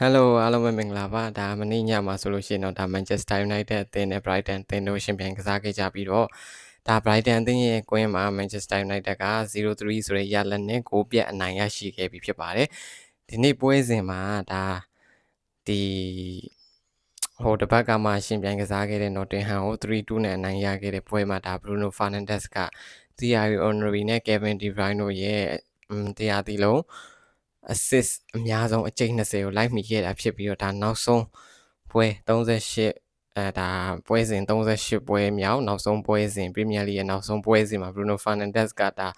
Hello အားလုံးပဲမင်္ဂလာပါဒါမနေ့ညမှာဆိုလို့ရှိရင်တော့ဒါ Manchester United အသင်းနဲ့ Brighton အသင်းတို့ရှင်ပြိုင်ကစားခဲ့ကြပြီးတော့ဒါ Brighton အသင်းရဲ့ကွင်းမှာ Manchester United က0-3ဆိုတဲ့ရလဒ်နဲ့ဂိုးပြတ်အနိုင်ရရှိခဲ့ပြီဖြစ်ပါတယ်ဒီနေ့ပွဲစဉ်မှာဒါဒီဟိုတစ်ပတ်ကမှရှင်ပြိုင်ကစားခဲ့တဲ့ Nottingham ကို3-2နဲ့အနိုင်ရခဲ့တဲ့ပွဲမှာဒါ Bruno Fernandes က Thierry Henry နဲ့ Kevin De Bruyne တို့ရဲ့တရားသီးလုံးassist အများဆုံးအကြိမ်20ကိုလိုက်မိခဲ့တာဖြစ်ပြီးတော့ဒါနောက်ဆုံးပွဲ38ဒါပွဲစဉ်38ပွဲမြောက်နောက်ဆုံးပွဲစဉ် Premier League ရဲ့နောက်ဆုံးပွဲစဉ်မှာ Bruno Fernandes ကဒါ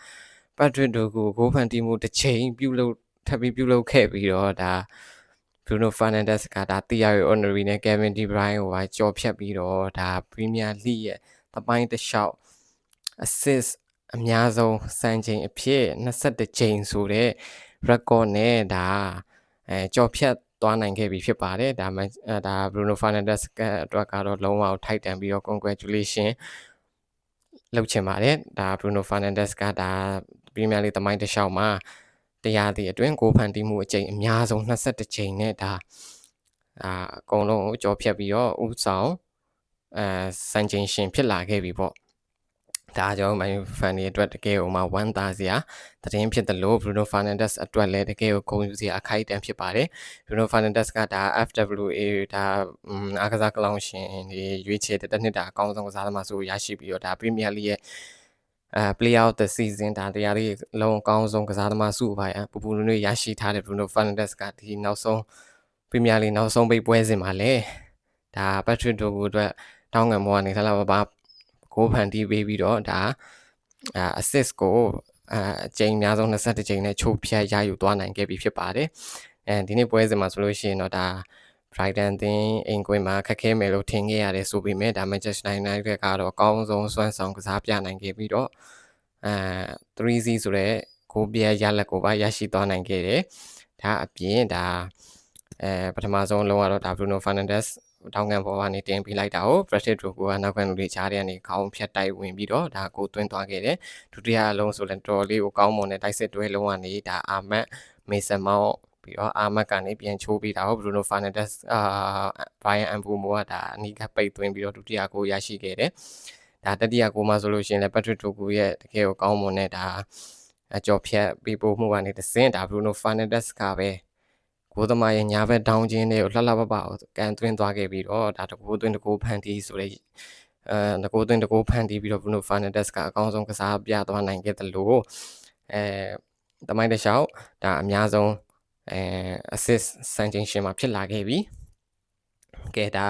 Patrick Dorgu ဂိုးဖန်တီးမှုတစ်ချိန်ထပ်ပြီးပြုလုပ်ခဲ့ပြီးတော့ဒါ Bruno Fernandes ကဒါ Thierry Henry နဲ့ Kevin De Bruyne ကိုပါကြော်ဖြတ်ပြီးတော့ဒါ Premier League ရဲ့သမိုင်းတစ်လျှောက် assist အများဆုံးစံချိန်အဖြစ်21ချိန်ဆိုတဲ့ record နဲ့ဒါကြော်ဖြတ်သွားနိုင်ခဲ့ပြီဖြစ်ပါတယ်ဒါ Bruno Fernandes အတွက်ကတော့လုံးဝထိုက်တန်ပြီးတော့ congratulation လုပ်ချင်ပါတယ်ဒါ Bruno Fernandes ကဒါ Premier League သမိုင်းတစ်လျှောက်မှာတရားသည့်အတွင်းဂိုးဖန်တီးမှုအကြိမ်အများဆုံး21ချိန်နဲ့ဒါအကုန်လုံးကိုကြော်ဖြတ်ပြီးတော့ဥဆောင်စံချိန်ရှင်ဖြစ်လာခဲ့ပြီပေါ့ဒါကြောင့် Man U fan တွေအတွက်တကယ်ကိုမှဝမ်းသာစရာသတင်းဖြစ်တယ်လို့ Bruno Fernandes အတွက်လည်းတကယ်ကိုဂုဏ်ယူစရာအခိုက်အတန့်ဖြစ်ပါတယ် Bruno Fernandes ကဒါ FWA ဒါအားကစားကလောင်ရှင်တွေရွေးချယ်တဲ့တစ်နှစ်တာအကောင်းဆုံးကစားသမားဆိုရရှိပြီးတော့ဒါ Premier League ရဲ့ Player of the Season ဒါတရားလေးလုံးအကောင်းဆုံးကစားသမားစုပါပူပူနွေ့နွေ့ရရှိထားတဲ့ Bruno Fernandes ကဒီနောက်ဆုံး Premier League နောက်ဆုံးပိတ်ပွဲစဉ်မှာလည်းဒါ Patrick Dorgu အတွက်တောင်းငံမောကနေလှလှပပဂိုးဖန်တီးပေးပြီးတော့ဒါassist ကိုအကြိမ်အများဆုံး21ကြိမ်နဲ့ချိုးဖြတ်ရယူသွားနိုင်ခဲ့ပြီဖြစ်ပါတယ်ဒီနေ့ပွဲစဉ်မှာဆိုလို့ရှိရင်တော့ဒါ Brighton အသင်းအိမ်ကွင်းမှာခက်ခဲမယ်လို့ထင်ခဲ့ရတယ်ဆိုပေမဲ့ဒါ Manchester United ကတော့အကောင်းဆုံးစွမ်းဆောင်ကစားပြနိုင်ခဲ့ပြီးတော့3-0ဆိုတဲ့ဂိုးပြတ်ရလဒ်ကိုပါရရှိသွားနိုင်ခဲ့တယ်ဒါအပြင်ဒါပထမဆုံးလုံးကတော့ဒါ Bruno Fernandes တောင်းငံပေါ်ကနေတင်ပေးလိုက်တာကို Patrick Dorgu ကနောက်ကန်လူတွေချားတဲ့ကနေခေါင်းဖြတ်တိုက်ဝင်ပြီးတော့ဒါကိုသွင်းသွားခဲ့တယ်ဒုတိယအလုံးဆိုလည်းတော်လေးကိုကောင်းမွန်တဲ့တိုက်စစ်တွဲလုံးကနေဒါအာမတ်မေဆန်မောင်းပြီးတော့အာမတ်ကနေပြန်ချိုးပြီးတာကို Bruno Fernandes Brian Mbeumo ကဒါအနီးကပိတ်သွင်းပြီးတော့ဒုတိယကိုရရှိခဲ့တယ်ဒါတတိယကိုမှဆိုလို့ရှိရင်လည်း Patrick Dorgu ရဲ့တကယ်ကိုကောင်းမွန်တဲ့ဒါအကျော်ဖြတ်ပေးပို့မှုကနေတဆင့်ဒါ Bruno Fernandes ကပဲကိုသမားရဲ့ညာဘက်ဒေါင်းချင်းတွေကိုလှလှပပကန်သွင်းသွားခဲ့ပြီးတော့ဒါတကိုးသွင်းတကိုးဖန်တီးဆိုတဲ့တကိုးသွင်းတကိုးဖန်တီးပြီးတော့ Bruno Fernandes ကအကောင်းဆုံးကစားပြသွားနိုင်ခဲ့တယ်လို့တမိုင်းတစ်လျှောက်ဒါအများဆုံးassist စံချိန်ရှင်မှာဖြစ်လာခဲ့ပြီကဲဒါ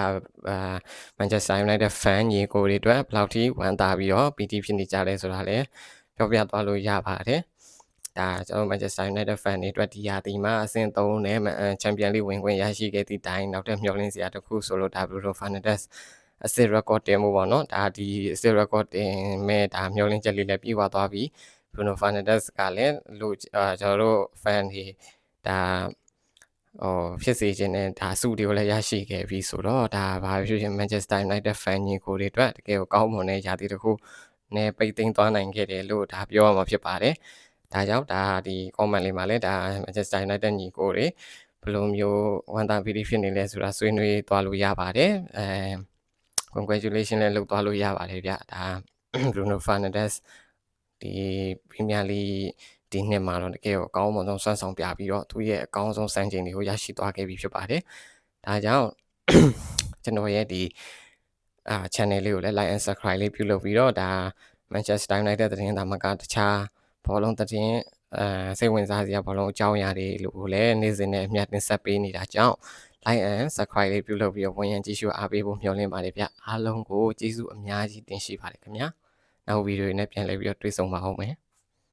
Manchester United fan ညီကိုတွေအတွက်ဘယ်လောက်ထိဝမ်းသာပြီးတော့ပီတိဖြစ်နေကြလဲဆိုတာလည်းပြောပြသွားလို့ရပါတယ်ဒါကျွန်တော် Manchester United fan တွေအတွက်ဒီရာသီမှာအဆင့်3နဲ့ Champions League ဝင်ခွင့်ရရှိခဲ့သည့်တိုင်နောက်ထပ်မျှော်လင့်စရာတစ်ခုဆိုလို့ဒါ Bruno Fernandes assist record တင်မှုပေါ့နော်ဒါဒီ assist record တင်မဲ့ဒါမျှော်လင့်ချက်လေးလည်းပြည့်ဝသွားပြီ Bruno Fernandes ကလည်းလို့ကျွန်တော်တို့ fan တွေဒါဖြစ်စေခြင်းနဲ့ဒါစုတွေကိုလည်းရရှိခဲ့ပြီဆိုတော့ဒါဘာဖြစ်ဖြစ် Manchester United fan ညီကိုတွေအတွက်တကယ်ကိုကောင်းမွန်တဲ့ရာသီတစ်ခုနဲ့ပိတ်သိမ်းသွားနိုင်ခဲ့တယ်လို့ဒါပြောရမှာဖြစ်ပါတယ်ဒါကြောင့်ဒါဒီ comment လေးမှာလည်းဒါ Manchester United ညီကိုတွေဘယ်လိုမျိုးဝန်တာပီတိဖြစ်နေလဲဆိုတာဆွေးနွေးသွားလို့ရပါတယ်congratulation လည်းလုပ်သွားလို့ရပါတယ်ဗျဒါ Bruno Fernandes ဒီ Premier League ဒီနှစ်မှာတော့တကယ်ကိုအကောင်းဆုံးစွမ်းဆောင်ပြပြီးတော့သူရဲ့အကောင်းဆုံးစံချိန်တွေကိုရရှိသွားခဲ့ပြီဖြစ်ပါတယ်ဒါကြောင့်ကျွန်တော်ရဲ့ဒီchannel လေးကိုလည်း like and subscribe လေးပြုလုပ်ပြီးတော့ဒါ Manchester United သတင်းသာမကတခြားဘောလုံးသတင်းစိတ်ဝင်စားစရာဘောလုံးအကြောင်းအရာတွေလို့လည်းနေ့စဉ်နဲ့အမျှတင်ဆက်ပေးနေတာကြောင့် like and subscribe လေးပြုလုပ်ပြီးတော့ဝန်ရံကြည့်ရှုအားပေးဖို့မျှော်လင့်ပါတယ်ဗျအားလုံးကိုကျေးဇူးအများကြီးတင်ရှိပါတယ်ခင်ဗျာနောက်ဗီဒီယိုနဲ့ပြန်လည်ပြီးတော့တွေ့ဆုံပါအောင်မယ်